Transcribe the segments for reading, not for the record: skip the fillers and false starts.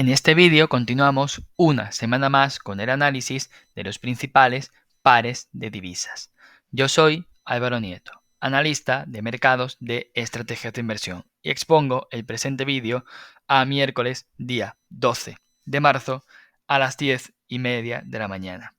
En este vídeo continuamos una semana más con el análisis de los principales pares de divisas. Yo soy Álvaro Nieto, analista de mercados de estrategias de inversión, y expongo el presente vídeo a miércoles día 12 de marzo a las 10:30 de la mañana.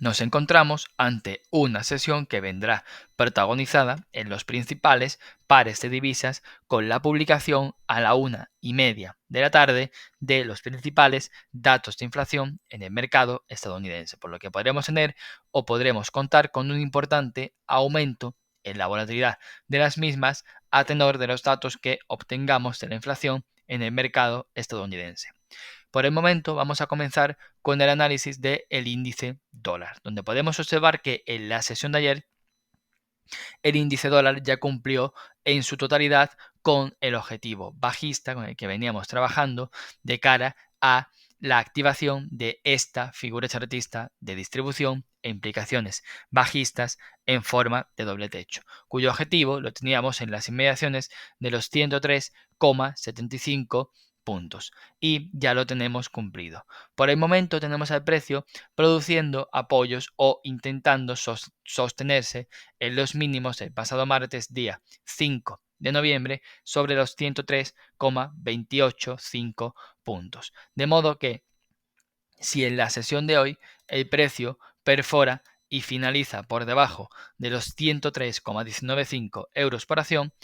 Nos encontramos ante una sesión que vendrá protagonizada en los principales pares de divisas con la publicación a la 1:30 de la tarde de los principales datos de inflación en el mercado estadounidense, por lo que podremos tener o podremos contar con un importante aumento en la volatilidad de las mismas a tenor de los datos que obtengamos de la inflación en el mercado estadounidense. Por el momento vamos a comenzar con el análisis del índice dólar, donde podemos observar que en la sesión de ayer el índice dólar ya cumplió en su totalidad con el objetivo bajista con el que veníamos trabajando de cara a la activación de esta figura chartista de distribución e implicaciones bajistas en forma de doble techo, cuyo objetivo lo teníamos en las inmediaciones de los 103,75 puntos y ya lo tenemos cumplido. Por el momento tenemos al precio produciendo apoyos o intentando sostenerse en los mínimos del pasado martes día 5 de noviembre sobre los 103,285 puntos. De modo que si en la sesión de hoy el precio perfora y finaliza por debajo de los 103,195 euros por acción,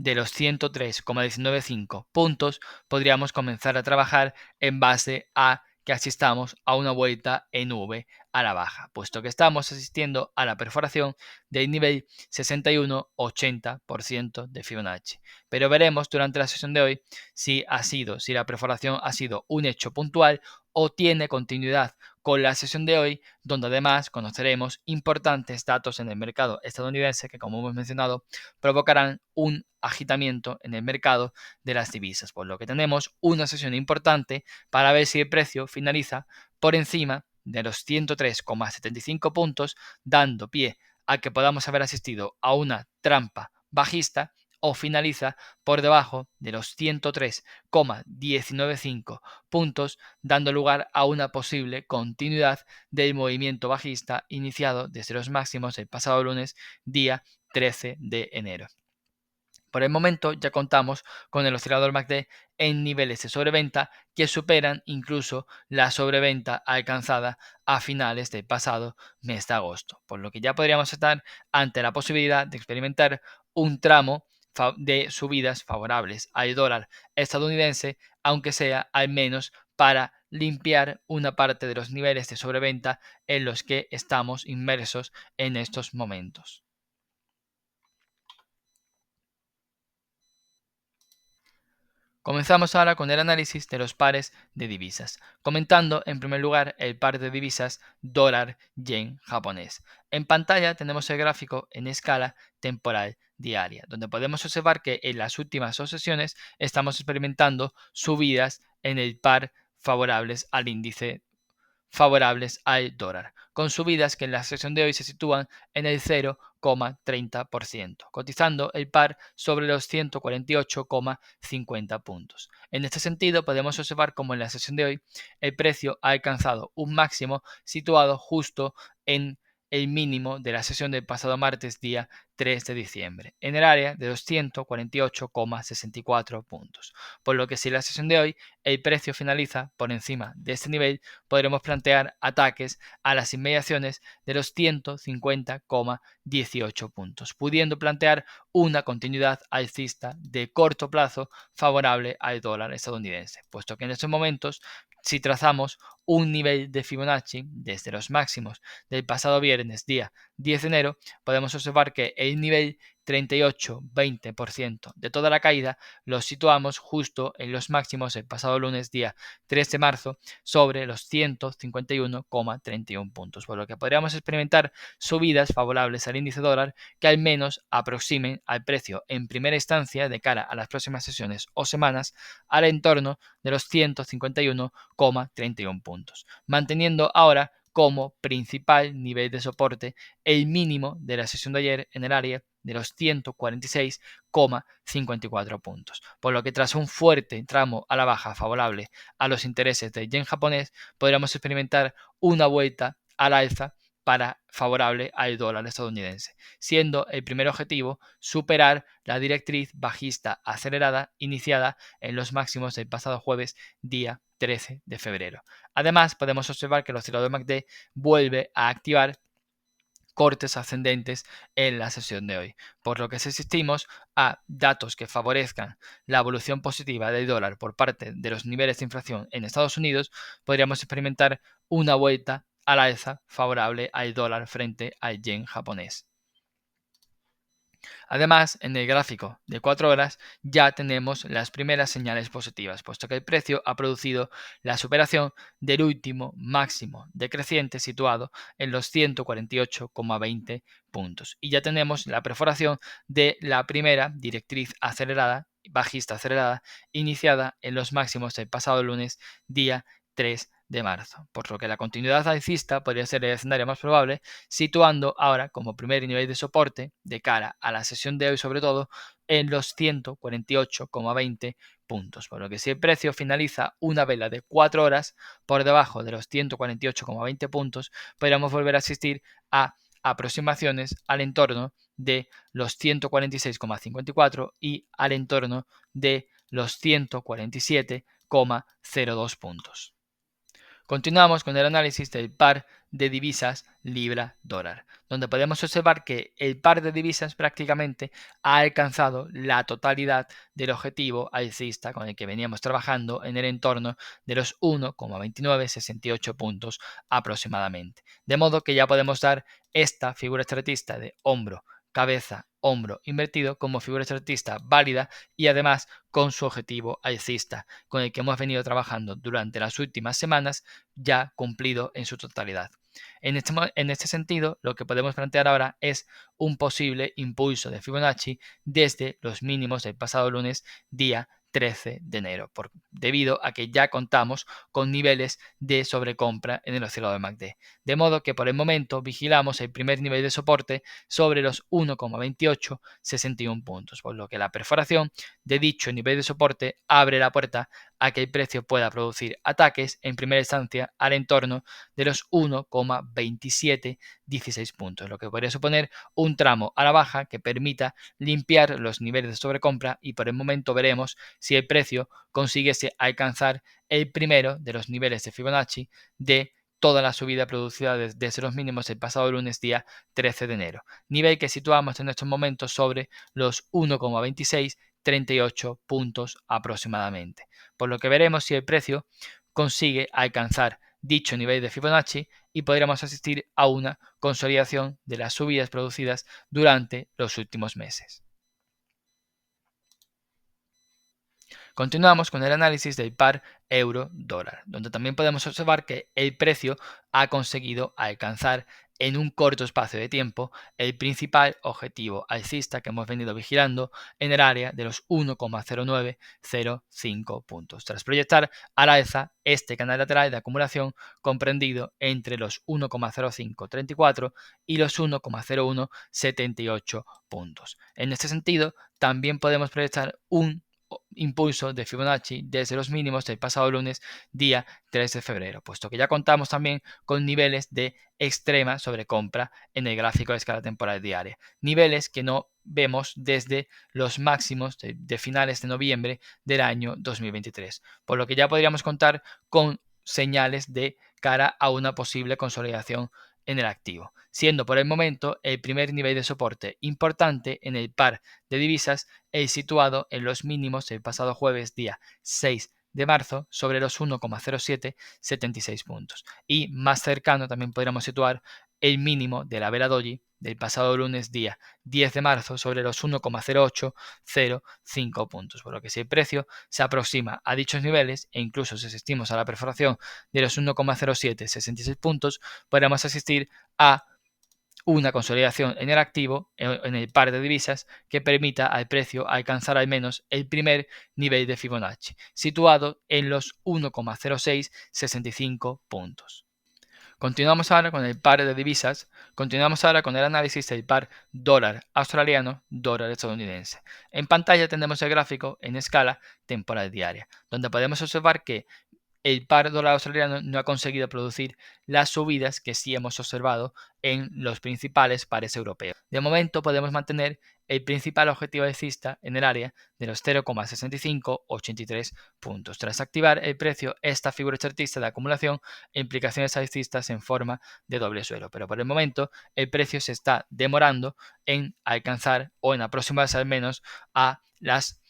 de los 103,195 puntos, podríamos comenzar a trabajar en base a que asistamos a una vuelta en V a la baja, puesto que estamos asistiendo a la perforación del nivel 61,80% de Fibonacci. Pero veremos durante la sesión de hoy si la perforación ha sido un hecho puntual o tiene continuidad con la sesión de hoy, donde además conoceremos importantes datos en el mercado estadounidense que, como hemos mencionado, provocarán un agitamiento en el mercado de las divisas, por lo que tenemos una sesión importante para ver si el precio finaliza por encima de los 103,75 puntos, dando pie a que podamos haber asistido a una trampa bajista, o finaliza por debajo de los 103,195 puntos, dando lugar a una posible continuidad del movimiento bajista iniciado desde los máximos el pasado lunes día 13 de enero. Por el momento ya contamos con el oscilador MACD en niveles de sobreventa que superan incluso la sobreventa alcanzada a finales del pasado mes de agosto, por lo que ya podríamos estar ante la posibilidad de experimentar un tramo de subidas favorables al dólar estadounidense, aunque sea al menos para limpiar una parte de los niveles de sobreventa en los que estamos inmersos en estos momentos. Comenzamos ahora con el análisis de los pares de divisas, comentando en primer lugar el par de divisas dólar-yen japonés. En pantalla tenemos el gráfico en escala temporal diaria, donde podemos observar que en las últimas dos sesiones estamos experimentando subidas en el par favorables al índice, favorables al dólar, con subidas que en la sesión de hoy se sitúan en el 0,30%, cotizando el par sobre los 148,50 puntos. En este sentido, podemos observar cómo en la sesión de hoy el precio ha alcanzado un máximo situado justo en el mínimo de la sesión del pasado martes día 3 de diciembre, en el área de los 148,64 puntos, por lo que si la sesión de hoy el precio finaliza por encima de este nivel, podremos plantear ataques a las inmediaciones de los 150,18 puntos, pudiendo plantear una continuidad alcista de corto plazo favorable al dólar estadounidense, puesto que en estos momentos, si trazamos un nivel de Fibonacci desde los máximos del pasado viernes día 10 de enero, podemos observar que el nivel 38,20% de toda la caída lo situamos justo en los máximos el pasado lunes día 3 de marzo sobre los 151,31 puntos, por lo que podríamos experimentar subidas favorables al índice dólar que al menos aproximen al precio en primera instancia de cara a las próximas sesiones o semanas al entorno de los 151,31 puntos, manteniendo ahora como principal nivel de soporte el mínimo de la sesión de ayer en el área de los 146,54 puntos, por lo que tras un fuerte tramo a la baja favorable a los intereses del yen japonés, podríamos experimentar una vuelta al alza favorable al dólar estadounidense, siendo el primer objetivo superar la directriz bajista acelerada iniciada en los máximos del pasado jueves, día 13 de febrero. Además, podemos observar que el oscilador MACD vuelve a activar cortes ascendentes en la sesión de hoy, por lo que si asistimos a datos que favorezcan la evolución positiva del dólar por parte de los niveles de inflación en Estados Unidos, podríamos experimentar una vuelta al alza favorable al dólar frente al yen japonés. Además, en el gráfico de 4 horas ya tenemos las primeras señales positivas, puesto que el precio ha producido la superación del último máximo decreciente situado en los 148,20 puntos. Y ya tenemos la perforación de la primera directriz bajista acelerada, iniciada en los máximos del pasado lunes, día 3 de marzo, por lo que la continuidad alcista podría ser el escenario más probable, situando ahora como primer nivel de soporte de cara a la sesión de hoy, sobre todo en los 148,20 puntos, por lo que si el precio finaliza una vela de 4 horas por debajo de los 148,20 puntos, podríamos volver a asistir a aproximaciones al entorno de los 146,54 y al entorno de los 147,02 puntos. Continuamos con el análisis del par de divisas libra-dólar, donde podemos observar que el par de divisas prácticamente ha alcanzado la totalidad del objetivo alcista con el que veníamos trabajando en el entorno de los 1,2968 puntos aproximadamente. De modo que ya podemos dar esta figura chartista de hombro, cabeza, hombro invertido como figura chartista válida y además con su objetivo alcista, con el que hemos venido trabajando durante las últimas semanas, ya cumplido en su totalidad. En este sentido, lo que podemos plantear ahora es un posible impulso de Fibonacci desde los mínimos del pasado lunes, día 13 de enero, debido a que ya contamos con niveles de sobrecompra en el oscilador MACD. De modo que por el momento vigilamos el primer nivel de soporte sobre los 1,2861 puntos, por lo que la perforación de dicho nivel de soporte abre la puerta a que el precio pueda producir ataques en primera instancia al entorno de los 1,2716 puntos, lo que podría suponer un tramo a la baja que permita limpiar los niveles de sobrecompra y por el momento veremos si el precio consiguiese alcanzar el primero de los niveles de Fibonacci de toda la subida producida desde los mínimos el pasado lunes día 13 de enero, nivel que situamos en estos momentos sobre los 1,2638 puntos aproximadamente, por lo que veremos si el precio consigue alcanzar dicho nivel de Fibonacci y podríamos asistir a una consolidación de las subidas producidas durante los últimos meses. Continuamos con el análisis del par euro-dólar, donde también podemos observar que el precio ha conseguido alcanzar en un corto espacio de tiempo el principal objetivo alcista que hemos venido vigilando en el área de los 1,0905 puntos, tras proyectar a la alza este canal lateral de acumulación comprendido entre los 1,0534 y los 1,0178 puntos. En este sentido, también podemos proyectar un impulso de Fibonacci desde los mínimos del pasado lunes día 3 de febrero, puesto que ya contamos también con niveles de extrema sobrecompra en el gráfico de escala temporal diaria, niveles que no vemos desde los máximos de finales de noviembre del año 2023, por lo que ya podríamos contar con señales de cara a una posible consolidación en el activo, siendo por el momento el primer nivel de soporte importante en el par de divisas el situado en los mínimos del pasado jueves día 6 de marzo sobre los 1,0776 puntos y más cercano también podríamos situar el mínimo de la vela doji del pasado lunes día 10 de marzo sobre los 1,0805 puntos, por lo que si el precio se aproxima a dichos niveles e incluso si asistimos a la perforación de los 1,0766 puntos, podríamos asistir a una consolidación en el activo, en el par de divisas, que permita al precio alcanzar al menos el primer nivel de Fibonacci, situado en los 1,0665 puntos. Continuamos ahora con el par de divisas, continuamos ahora con el análisis del par dólar australiano, dólar estadounidense. En pantalla tenemos el gráfico en escala temporal diaria, donde podemos observar que el par dólar australiano no ha conseguido producir las subidas que sí hemos observado en los principales pares europeos. De momento podemos mantener el principal objetivo alcista en el área de los 0,6583 puntos. Tras activar el precio esta figura chartista de acumulación e implicaciones alcistas en forma de doble suelo, pero por el momento el precio se está demorando en alcanzar o en aproximarse al menos a las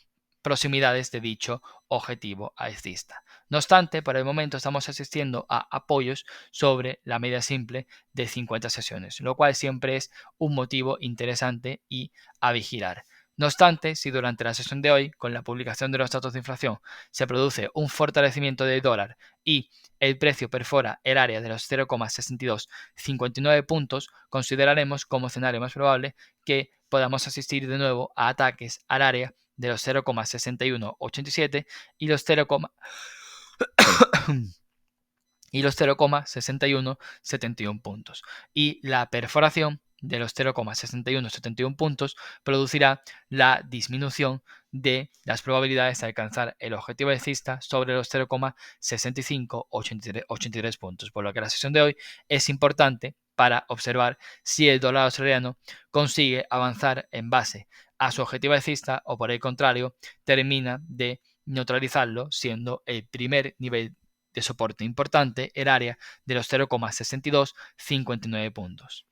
proximidades de dicho objetivo alcista. No obstante, por el momento estamos asistiendo a apoyos sobre la media simple de 50 sesiones, lo cual siempre es un motivo interesante y a vigilar. No obstante, si durante la sesión de hoy, con la publicación de los datos de inflación, se produce un fortalecimiento del dólar y el precio perfora el área de los 0,6259 puntos, consideraremos como escenario más probable que podamos asistir de nuevo a ataques al área de los 0,6187 y los 0,6171 puntos. Y la perforación de los 0,6171 puntos producirá la disminución de las probabilidades de alcanzar el objetivo alcista sobre los 0,6583 puntos, por lo que la sesión de hoy es importante para observar si el dólar australiano consigue avanzar en base a su objetivo alcista o por el contrario termina de neutralizarlo, siendo el primer nivel de soporte importante el área de los 0,6259 puntos.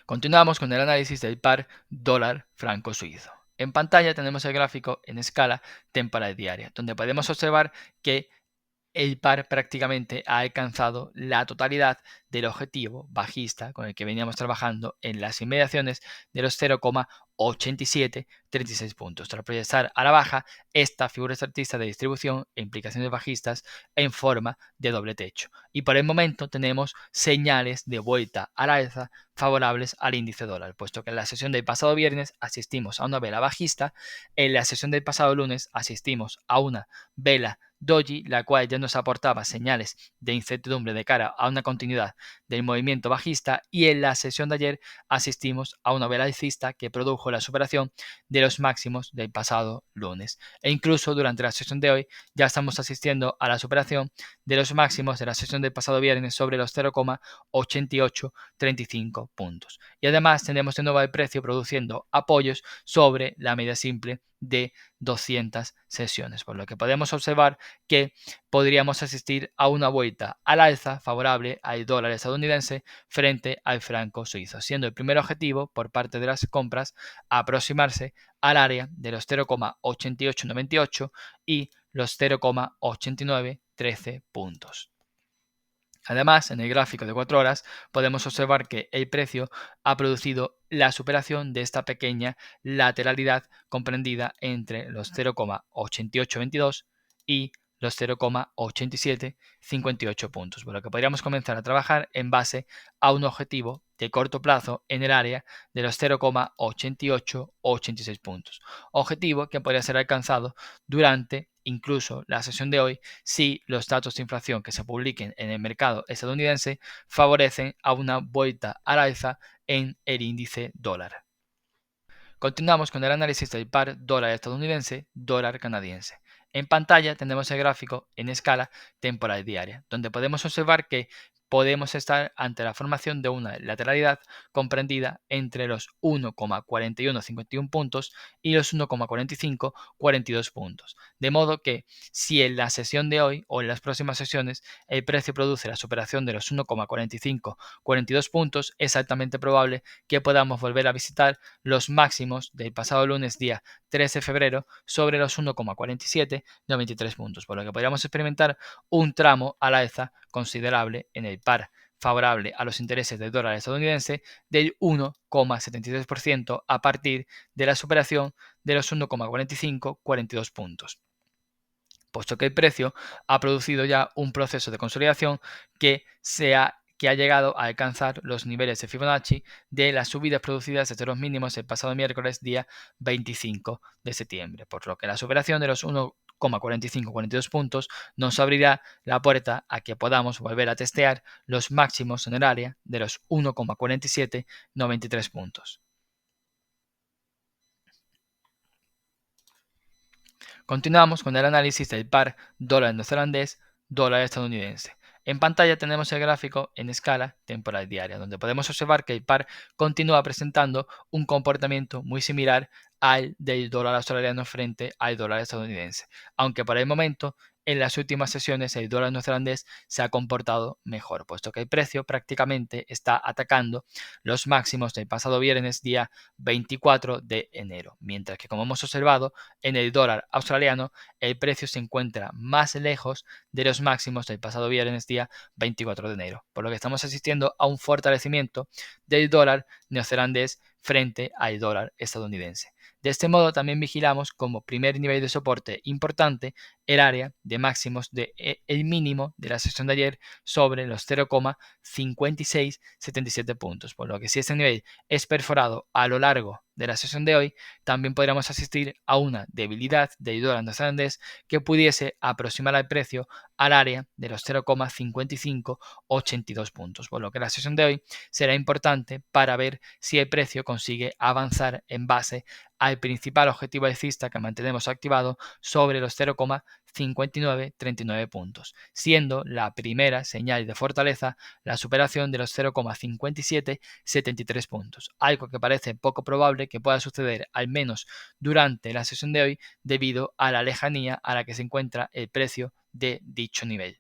Continuamos con el análisis del par dólar franco suizo. En pantalla tenemos el gráfico en escala temporal diaria, donde podemos observar que el par prácticamente ha alcanzado la totalidad del objetivo bajista con el que veníamos trabajando en las inmediaciones de los 0,8736 puntos. Tras proyectar a la baja esta figura chartista de distribución e implicaciones bajistas en forma de doble techo. Y por el momento tenemos señales de vuelta a la alza favorables al índice dólar, puesto que en la sesión del pasado viernes asistimos a una vela bajista, en la sesión del pasado lunes asistimos a una vela doji, la cual ya nos aportaba señales de incertidumbre de cara a una continuidad del movimiento bajista, y en la sesión de ayer asistimos a una vela alcista que produjo la superación de los máximos del pasado lunes. E incluso durante la sesión de hoy ya estamos asistiendo a la superación de los máximos de la sesión del pasado viernes sobre los 0,8835 puntos. Y además tenemos de nuevo el precio produciendo apoyos sobre la media simple de 200 sesiones, por lo que podemos observar que podríamos asistir a una vuelta al alza favorable al dólar estadounidense frente al franco suizo, siendo el primer objetivo por parte de las compras aproximarse al área de los 0,8898 y los 0,8913 puntos. Además, en el gráfico de 4 horas podemos observar que el precio ha producido la superación de esta pequeña lateralidad comprendida entre los 0,8822 y los 0,8758 puntos, por lo que podríamos comenzar a trabajar en base a un objetivo de corto plazo en el área de los 0,8886 puntos, objetivo que podría ser alcanzado durante incluso la sesión de hoy si los datos de inflación que se publiquen en el mercado estadounidense favorecen a una vuelta al alza en el índice dólar. Continuamos con el análisis del par dólar estadounidense, dólar canadiense. En pantalla tenemos el gráfico en escala temporal diaria, donde podemos observar que podemos estar ante la formación de una lateralidad comprendida entre los 1,4151 puntos y los 1,4542 puntos. De modo que si en la sesión de hoy o en las próximas sesiones el precio produce la superación de los 1,4542 puntos, es altamente probable que podamos volver a visitar los máximos del pasado lunes día 13 de febrero sobre los 1,4793 puntos, por lo que podríamos experimentar un tramo a la alza considerable en el par favorable a los intereses del dólar estadounidense del 1,73% a partir de la superación de los 1,4542 puntos, puesto que el precio ha producido ya un proceso de consolidación que se ha que ha llegado a alcanzar los niveles de Fibonacci de las subidas producidas desde los mínimos el pasado miércoles día 25 de septiembre, por lo que la superación de los 1,4542 puntos nos abrirá la puerta a que podamos volver a testear los máximos en el área de los 1,4793 puntos. Continuamos con el análisis del par dólar neozelandés, dólar estadounidense. En pantalla tenemos el gráfico en escala temporal diaria, donde podemos observar que el par continúa presentando un comportamiento muy similar al del dólar australiano frente al dólar estadounidense, aunque por el momento en las últimas sesiones el dólar neozelandés se ha comportado mejor, puesto que el precio prácticamente está atacando los máximos del pasado viernes día 24 de enero, mientras que como hemos observado en el dólar australiano el precio se encuentra más lejos de los máximos del pasado viernes día 24 de enero, por lo que estamos asistiendo a un fortalecimiento del dólar neozelandés frente al dólar estadounidense. De este modo también vigilamos como primer nivel de soporte importante el área de máximos de el mínimo de la sesión de ayer sobre los 0,5677 puntos, por lo que si este nivel es perforado a lo largo de la sesión de hoy, también podríamos asistir a una debilidad del dólar neozelandés que pudiese aproximar al precio al área de los 0,5582 puntos, por lo que la sesión de hoy será importante para ver si el precio consigue avanzar en base al principal objetivo alcista que mantenemos activado sobre los 0,5939 puntos, siendo la primera señal de fortaleza la superación de los 0,5773 puntos, algo que parece poco probable que pueda suceder al menos durante la sesión de hoy debido a la lejanía a la que se encuentra el precio de dicho nivel.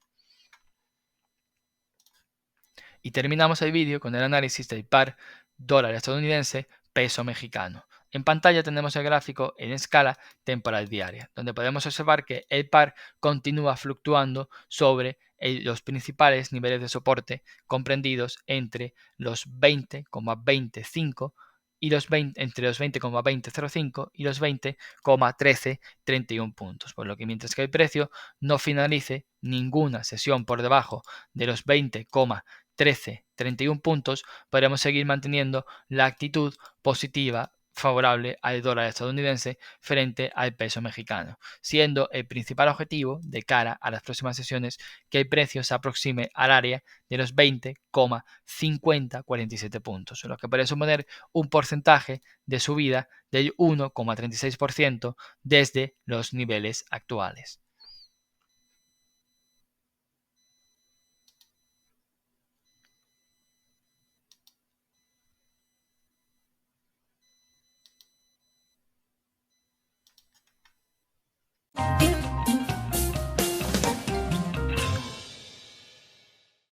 Y terminamos el vídeo con el análisis del par dólar estadounidense peso mexicano. En pantalla tenemos el gráfico en escala temporal diaria, donde podemos observar que el par continúa fluctuando sobre los principales niveles de soporte comprendidos entre los 20,25 y entre los 20,2005 y los 20,1331 puntos, por lo que mientras que el precio no finalice ninguna sesión por debajo de los 20,1331 puntos, podremos seguir manteniendo la actitud positiva favorable al dólar estadounidense frente al peso mexicano, siendo el principal objetivo de cara a las próximas sesiones que el precio se aproxime al área de los 20,5047 puntos, lo que puede suponer un porcentaje de subida del 1,36% desde los niveles actuales.